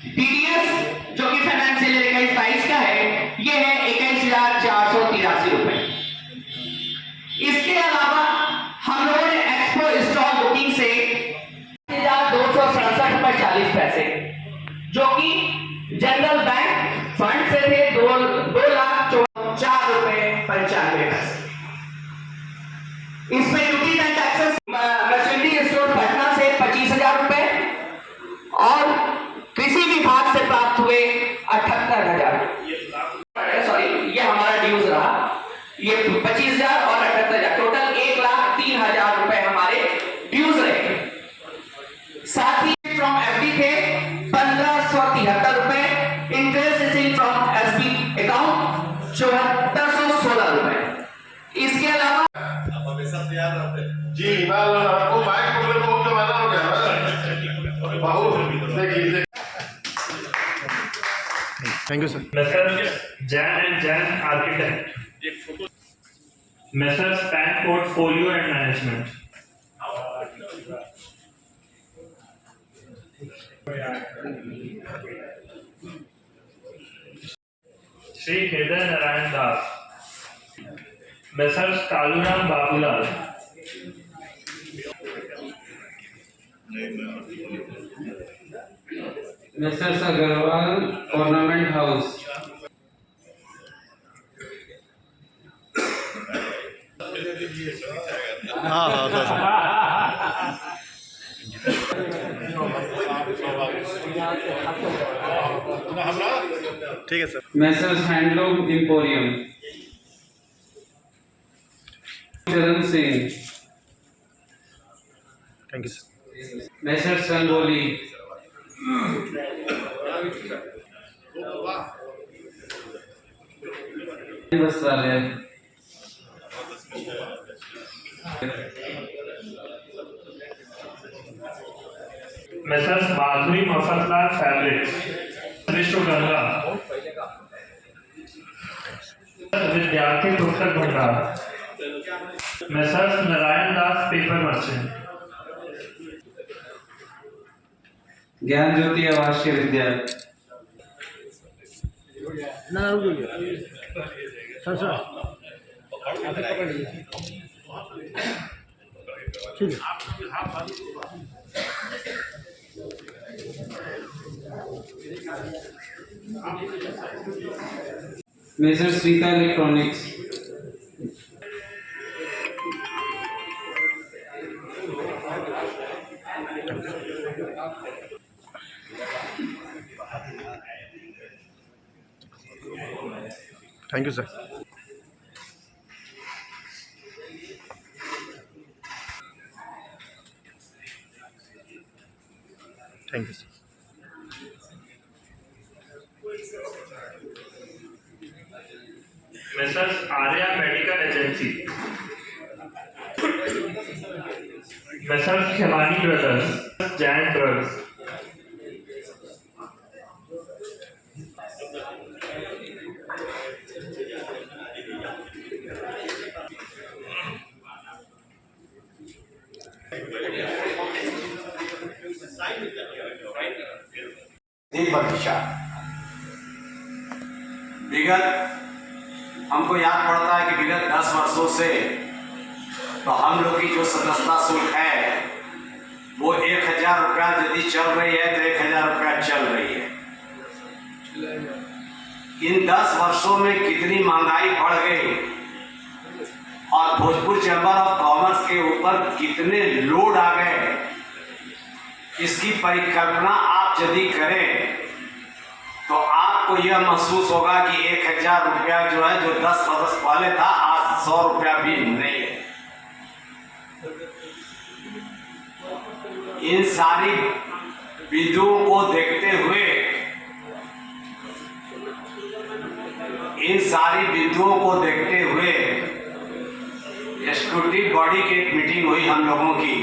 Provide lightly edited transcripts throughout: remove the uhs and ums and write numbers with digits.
TDS जो कि financial year 21-22 का है, ये है 21,483 रुपए। इसके अलावा हम लोगों ने एक्सपो स्टॉक बुकिंग से 1,267.40 पैसे, जो कि जनरल बैंक फंड से थे 2,04 रुपए 95 पैसे। इसमें duty and taxes machinery store Patna से 25,000 रुपए और कृषि विभाग से प्राप्त हुए 78,000। सॉरी, ये हमारा ड्यूज रहा, ये 25,000 और 78,000, टोटल 1,03,000 रुपए हमारे ड्यूज रहे। साथ ही फ्रॉम एफडी थे 1,573 रुपए, interest received from SB account 7,416 रुपए। इसके अलावा जी आपको बाइक पकड़े बहुत जमाना हो गया बहुत। Thank you sir. Messrs. Jan and Jan Architect. Messrs. Pan Portfolio and Management. Shri Hriday Narayan Das. Messrs. Kaluram Babulal. Messrs. Agarwal Ornament House. हाँ सर। ठीक है sir. Messrs. Handloom Emporium. Charan Singh. Thank you sir. Messrs. Rangoli. Vastralaya. Messrs. Madhuri Mafatlar Fabrics. Vishwaganga. विद्यार्थी पुस्तक भंडार। Messrs. Narayan Das Paper Merchant. ज्ञान Jyoti Awasiya Vidyalaya. Messrs Shrita electronics. Thank you sir. Thank you sir. Messrs. Arya Medical Agency. Messrs. Khemani Brothers. Jan Drugs. विगत हमको याद पड़ता है कि विगत 10 वर्षों से तो हम लोग की जो सदस्यता शुल्क है वो 1,000 रुपया यदि चल रही है तो 1,000 रुपया चल रही है। इन 10 वर्षों में कितनी महंगाई बढ़ गई और भोजपुर चैम्बर ऑफ कॉमर्स के ऊपर कितने लोड आ गए, इसकी परिकल्पना आप यदि करें तो आपको यह महसूस होगा कि 1,000 रुपया जो है जो 10 वर्ष पहले था आज 100 रुपया भी नहीं है। इन सारी बिंदुओं को देखते हुए स्क्रूटनी बॉडी की एक मीटिंग हुई हम लोगों की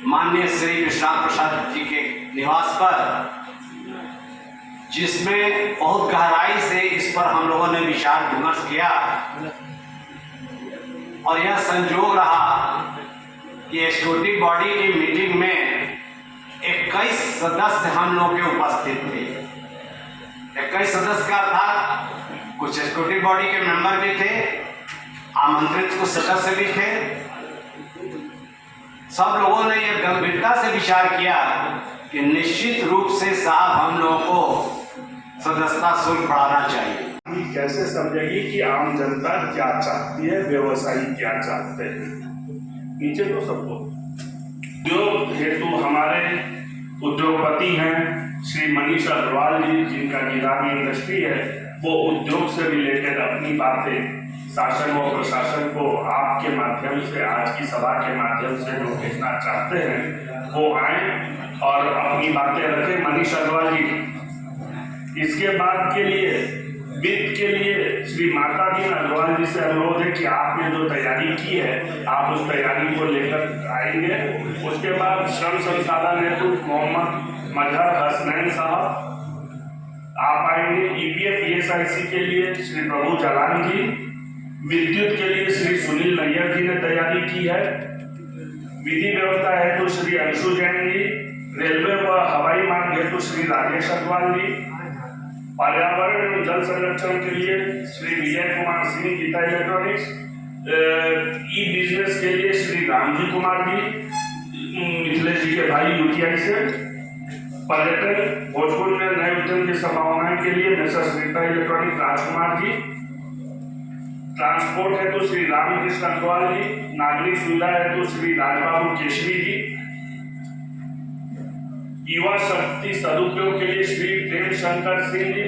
माननीय श्री विश्राम प्रसाद जी के निवास पर, जिसमें बहुत गहराई से इस पर हम लोगों ने विचार विमर्श किया और यह संजोग रहा कि स्क्रूटनी बॉडी की मीटिंग में 21 सदस्य हम लोग के उपस्थित थे। 21 सदस्य का अर्थात कुछ एग्जीक्यूटिव बॉडी के मेंबर भी थे, आमंत्रित कुछ सदस्य भी थे। सब लोगों ने यह गंभीरता से विचार किया कि निश्चित रूप से साहब हम लोगों को सदस्यता शुल्क बढ़ाना चाहिए। कैसे समझेगी कि आम जनता क्या चाहती है, व्यवसायी क्या चाहते हैं। नीचे तो सबको उद्योग हेतु हमारे उद्योगपति हैं श्री मनीष अग्रवाल जी, जिनका गिरानी इंडस्ट्री है, वो उद्योग से रिलेटेड अपनी बातें शासन व प्रशासन को आपके माध्यम से, आज की सभा के माध्यम से जो भेजना चाहते हैं वो आए और अपनी बातें रखें। मनीष अग्रवाल जी। इसके बाद के लिए वित्त के लिए श्री माता दीन अग्रवाल जी से अनुरोध है कि आपने जो तैयारी की है आप उस तैयारी को लेकर आएंगे। उसके बाद श्रम संसाधन हेतु मोहम्मद मजहर हसनैन साहब आप आएंगे। ईपीएफ ईएसआईसी के लिए श्री प्रभु जालान जी, विद्युत के लिए श्री सुनील नैयर जी ने तैयारी की है। विधि व्यवस्था हेतु श्री अंशु जैन जी, रेलवे व हवाई मार्ग हेतु श्री राजेश अग्रवाल जी, पर्यावरण एवं जल संरक्षण के लिए श्री विजय कुमार सिंह गीता इलेक्ट्रॉनिक्स, ई बिजनेस के लिए श्री रामजी कुमार जी, मिथिलेश जी के भाई यूटीआई से, पर्यटन भोजपुर में नए उद्यम की संभावनाएं के लिए mister Shrita electronic Rajkumar ji, transport हेतु श्री रामकृष्ण अग्रवाल जी, नागरिक सुविधा हेतु श्री राजबाबू केशरी जी, युवा शक्ति सदुपयोग के लिए श्री प्रेम शंकर सिंह जी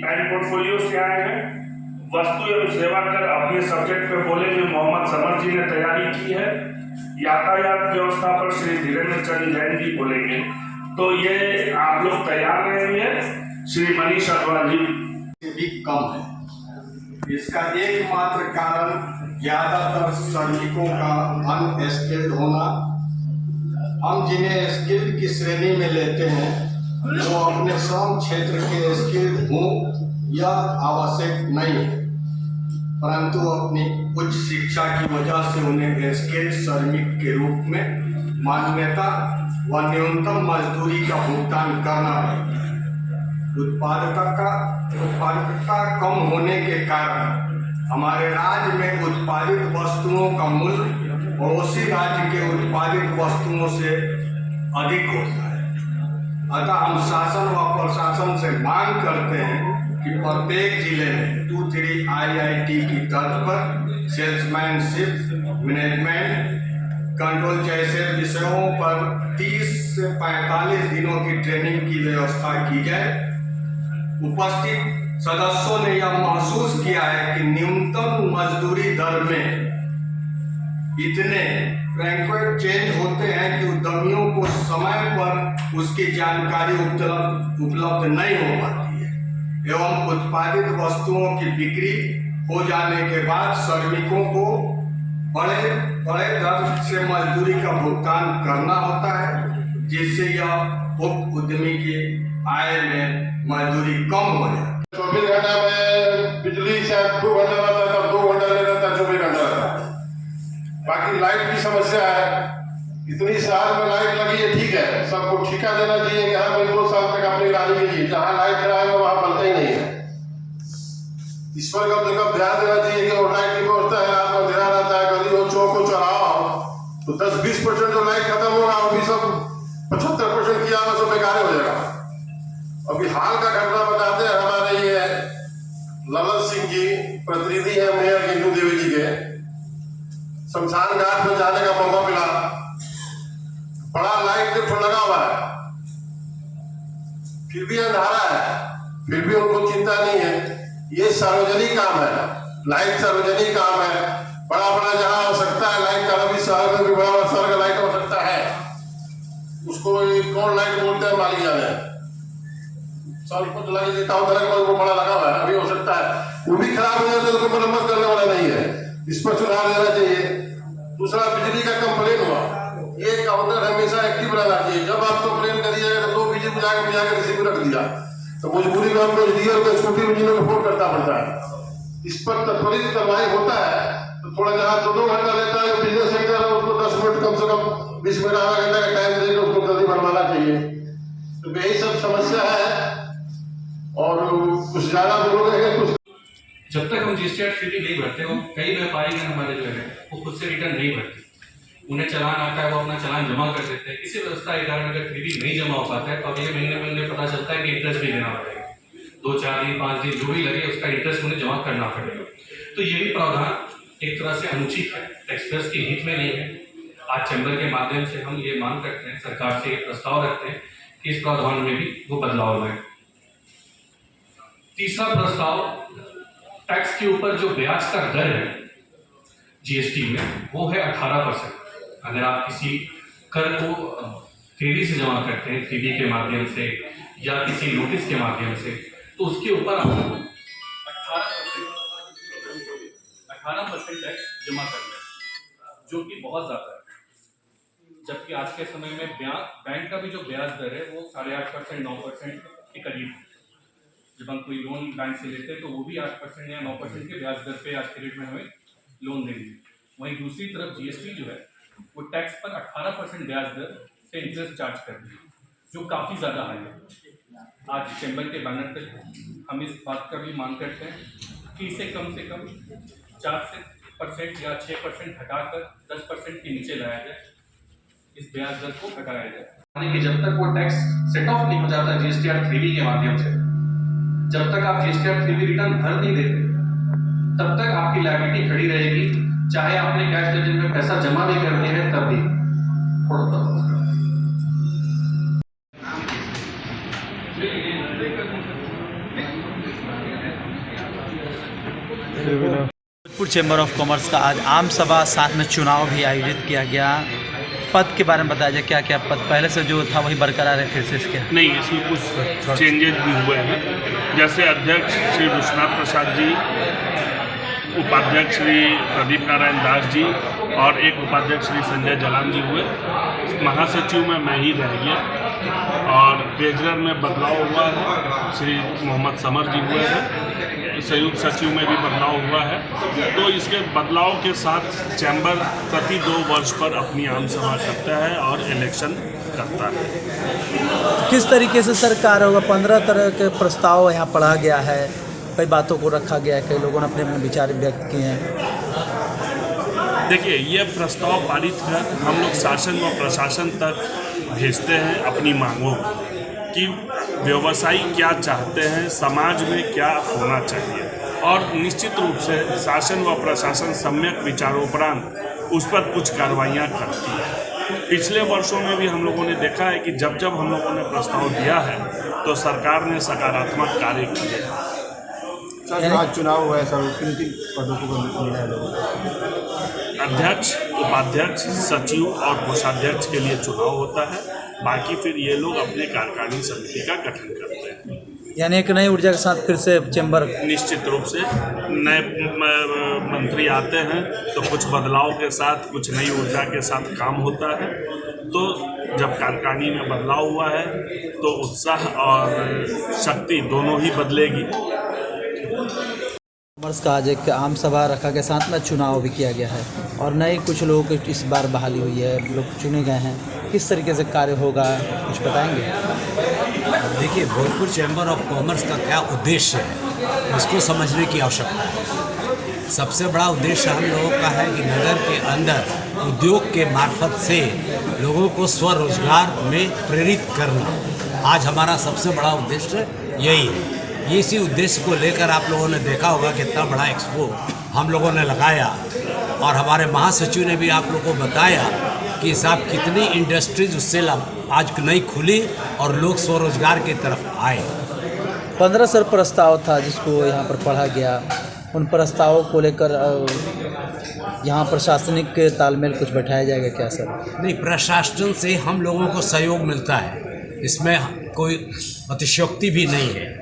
पैन पोर्टफोलियो से आए हैं। वस्तु एवं सेवा कर अपने सब्जेक्ट पे बोलेंगे मोहम्मद समर जी ने तैयारी की है। यातायात व्यवस्था पर श्री धीरेन्द्र चंद जैन जी बोलेंगे। तो ये आप लोग तैयार रहेंगे। श्री मनीष अग्रवाल जी भी कम है। इसका एकमात्र कारण ज्यादातर श्रमिकों का अनस्किल्ड होना। हम जिन्हें स्किल्ड की श्रेणी में लेते हैं वो अपने श्रम क्षेत्र के स्किल्ड हों यह आवश्यक नहीं है, परंतु अपनी उच्च शिक्षा की वजह से उन्हें स्किल्ड श्रमिक के रूप में मान्यता व न्यूनतम मजदूरी का भुगतान करना है। उत्पादकता कम होने के कारण हमारे राज्य में उत्पादित वस्तुओं का मूल्य पड़ोसी राज्य के उत्पादित वस्तुओं से अधिक होता है। अतः हम शासन व प्रशासन से मांग करते हैं कि प्रत्येक जिले में 2-3 IIT की तर्ज पर सेल्समैनशिप, मैनेजमेंट, कंट्रोल जैसे विषयों पर 30 से 45 दिनों की ट्रेनिंग की व्यवस्था की जाए। उपस्थित सदस्यों ने यह महसूस किया है कि न्यूनतम मजदूरी दर में इतने फ्रैंकफर्ट चेंज होते हैं कि उद्यमियों को समय पर उसकी जानकारी उपलब्ध नहीं हो पाती है एवं उत्पादित वस्तुओं की बिक्री हो जाने के बाद श्रमिकों को बड़े दर से मजदूरी का भुगतान करना होता है, जिससे यह उक्त उद्यमी की आय में मजदूरी कम हो जाए। 24 घंटा में बिजली शायद 2 घंटा रहता है, तब 2 घंटा ले रहता है, 24 घंटा रहता है। बाकी लाइट की समस्या है। इतनी साल में लाइट लगी है, ठीक है, सबको ठेका देना चाहिए कि हाँ भाई 2 साल तक आपने गाड़ी लीजिए। जहाँ लाइट कराएंगे वहाँ बनता ही नहीं है। इस पर कब ध्यान देना चाहिए कि लाइट की व्यवस्था है, रात में ध्यान रहता है, गली हो चौक को चढ़ाओ तो 10-20% जो लाइट खत्म होगा वो भी सब 75% किया हुआ सब बेकार हो जाएगा। अभी हाल का घटना बताते हैं। हमारे ये ललन सिंह जी प्रतिनिधि है मेयर गिंदू देवी जी के, शमशान घाट में जाने का मौका मिला। बड़ा लाइट लिफ्ट लगा हुआ है, फिर भी अंधारा है, फिर भी उनको चिंता नहीं है। ये सार्वजनिक काम है, लाइट सार्वजनिक काम है। बड़ा बड़ा जहां आवश्यकता है लाइट का, अभी शहर में भी बड़ा बड़ा शहर का लाइट आवश्यकता है, उसको कौन लाइट बोलते हैं मालिक जाने। सब कुछ लगा देता हूँ वो बड़ा लगा हुआ है, अभी हो सकता है वो भी खराब हो जाए तो उसको मरम्मत करने वाला नहीं है। इस पर सुधार देना चाहिए। दूसरा, बिजली का कंप्लेन हुआ, एक काउंटर हमेशा एक्टिव रहना चाहिए। जब आप कंप्लेन करिएगा तो 2 बिजली बुझा के किसी को रख दिया तो मजबूरी में हमको डीजल को स्कूटी में जिन्होंने फोन करता पड़ता है। इस पर त्वरित कार्रवाई होता है तो थोड़ा जहाँ 2 घंटा लेता है बिजनेस सेक्टर है उसको 10 मिनट कम से कम 20 मिनट आधा घंटा का टाइम दे के उसको जल्दी बनवाना चाहिए। तो यही सब समस्या है और कुछ ज़्यादा बोलोगे कुछ। जब तक हम GST 3D नहीं भरते हो, कई व्यापारी हमारे जो है वो खुद से रिटर्न नहीं भरते। उन्हें चालान आता है, वो अपना चालान जमा कर देते हैं। किसी व्यवस्था के कारण अगर 3D नहीं जमा हो पाता है तो अगले महीने में उन्हें पता चलता है कि इंटरेस्ट भी देना पड़ेगा। 2, 4 दिन, 5 दिन जो भी लगे उसका इंटरेस्ट उन्हें जमा करना पड़ेगा। तो ये भी प्रावधान एक तरह से अनुचित है, टैक्सपेयर्स के हित में नहीं है। आज चैम्बर के माध्यम से हम ये मांग करते हैं, सरकार से ये प्रस्ताव रखते हैं कि इस प्रावधान में भी वो बदलाव लाएं। तीसरा प्रस्ताव, टैक्स के ऊपर जो ब्याज का दर है GST में वो है 18%। अगर आप किसी कर को 3D से जमा करते हैं, 3D के माध्यम से या किसी नोटिस के माध्यम से, तो उसके ऊपर आपको 18% टैक्स जमा करना है, जो कि बहुत ज़्यादा है। जबकि आज के समय में बैंक का भी जो ब्याज दर है वो 8.5%, 9% के करीब है। जब हम कोई लोन बैंक से लेते हैं तो वो भी 8% या 9% के ब्याज दर पे आज के डेट में हमें लोन देंगे। वहीं दूसरी तरफ GST जो है वो टैक्स पर 18% ब्याज दर से इंटरेस्ट चार्ज कर रही है, जो काफ़ी ज़्यादा हाई है। आज चैम्बर के बैनर पे हम इस बात का भी मांग करते हैं कि इसे कम से कम 4% या 6% हटाकर 10% के नीचे लाया जाए, इस ब्याज दर को घटाया जाए। कि जब तक वो टैक्स सेट ऑफ नहीं हो जाता GST 3D के माध्यम से, जब तक आप GST 3D रिटर्न भर नहीं देते, तब तक आपकी लायबिलिटी खड़ी रहेगी, चाहे आपने कैश लेजर में पैसा जमा भी कर दिया है तब भी। भोजपुर चैम्बर ऑफ कॉमर्स का आज आम सभा, साथ में चुनाव भी आयोजित किया गया। पद के बारे में बताया जाए, क्या क्या पद पहले से जो था वही बरकरार है फिर से इसके? नहीं, इसमें कुछ चेंजेस भी हुए हैं। जैसे अध्यक्ष श्री विश्वनाथ प्रसाद जी, उपाध्यक्ष श्री प्रदीप नारायण दास जी और एक उपाध्यक्ष श्री संजय जलान जी हुए। महासचिव में मैं ही रह गया और ट्रेजरर में बदलाव हुआ है, श्री मोहम्मद समर जी हुए हैं। संयुक्त सचिव में भी बदलाव हुआ है। तो इसके बदलाव के साथ चैम्बर प्रति 2 वर्ष पर अपनी आम सभा करता है और इलेक्शन करता है। किस तरीके से सरकार होगा? 15 तरह के प्रस्ताव यहाँ पढ़ा गया है, कई बातों को रखा गया है, कई लोगों ने अपने अपने विचार व्यक्त किए हैं। देखिए, ये प्रस्ताव पारित कर हम लोग शासन व प्रशासन तक भेजते हैं अपनी मांगों कि व्यवसायी क्या चाहते हैं, समाज में क्या होना चाहिए, और निश्चित रूप से शासन व प्रशासन सम्यक विचारोपरांत उस पर कुछ कार्रवाइयाँ करती है। पिछले वर्षों में भी हम लोगों ने देखा है कि जब जब हम लोगों ने प्रस्ताव दिया है तो सरकार ने सकारात्मक कार्य किए हैं। आज चुनाव हुआ है सर, किन पदों को मिला है लोगों को? अध्यक्ष, उपाध्यक्ष, सचिव और कोषाध्यक्ष के लिए चुनाव होता है। बाकी फिर ये लोग अपने कार्यकारिणी समिति का गठन करते हैं। यानी एक नई ऊर्जा के साथ फिर से चैम्बर, निश्चित रूप से नए मंत्री आते हैं तो कुछ बदलाव के साथ, कुछ नई ऊर्जा के साथ काम होता है। तो जब कार्यकारिणी में बदलाव हुआ है तो उत्साह और शक्ति दोनों ही बदलेगी। कॉमर्स का आज एक आम सभा रखा गया, साथ में चुनाव भी किया गया है और नए कुछ लोगों की इस बार बहाली हुई है, लोग चुने गए हैं। किस तरीके से कार्य होगा, कुछ बताएंगे? देखिए, भोजपुर चैम्बर ऑफ कॉमर्स का क्या उद्देश्य है इसको समझने की आवश्यकता है। सबसे बड़ा उद्देश्य हम लोगों का है कि नगर के अंदर उद्योग के मार्फत से लोगों को स्वरोजगार में प्रेरित करना आज हमारा सबसे बड़ा उद्देश्य यही है। इसी उद्देश्य को लेकर आप लोगों ने देखा होगा कितना बड़ा एक्सपो हम लोगों ने लगाया और हमारे महासचिव ने भी आप लोगों को बताया कि साहब कितनी इंडस्ट्रीज उससे आज नई खुली और लोग स्वरोजगार की तरफ आए। 15 सर प्रस्ताव था जिसको यहाँ पर पढ़ा गया, उन प्रस्तावों को लेकर यहाँ प्रशासनिक तालमेल कुछ बैठाया जाएगा क्या सर? नहीं, प्रशासन से हम लोगों को सहयोग मिलता है, इसमें कोई अतिशयोक्ति भी नहीं है।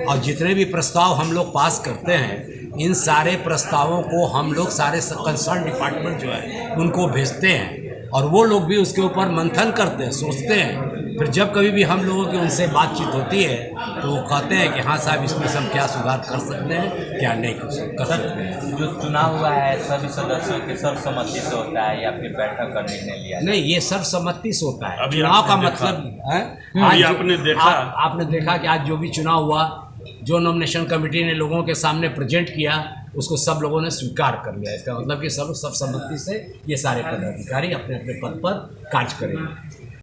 और जितने भी प्रस्ताव हम लोग पास करते हैं, इन सारे प्रस्तावों को हम लोग सारे कंसर्न डिपार्टमेंट जो है उनको भेजते हैं और वो लोग भी उसके ऊपर मंथन करते हैं, सोचते हैं फिर जब कभी भी हम लोगों की उनसे बातचीत होती है तो वो कहते हैं कि हाँ साहब इसमें से हम क्या सुधार कर सकते हैं, क्या नहीं कर सकते हैं। जो चुनाव हुआ है सभी सदस्यों के सर्वसम्मति से होता है या फिर बैठक का निर्णय लिया? नहीं, ये सर्वसम्मति से होता है। अभी चुनाव का आपने मतलब है अभी आपने देखा आपने देखा कि आज जो भी चुनाव हुआ, जो नॉमिनेशन कमेटी ने लोगों के सामने प्रेजेंट किया उसको सब लोगों ने स्वीकार कर लिया। इसका मतलब कि सर्वसम्मति से ये सारे पदाधिकारी अपने अपने पद पर कार्य करेंगे।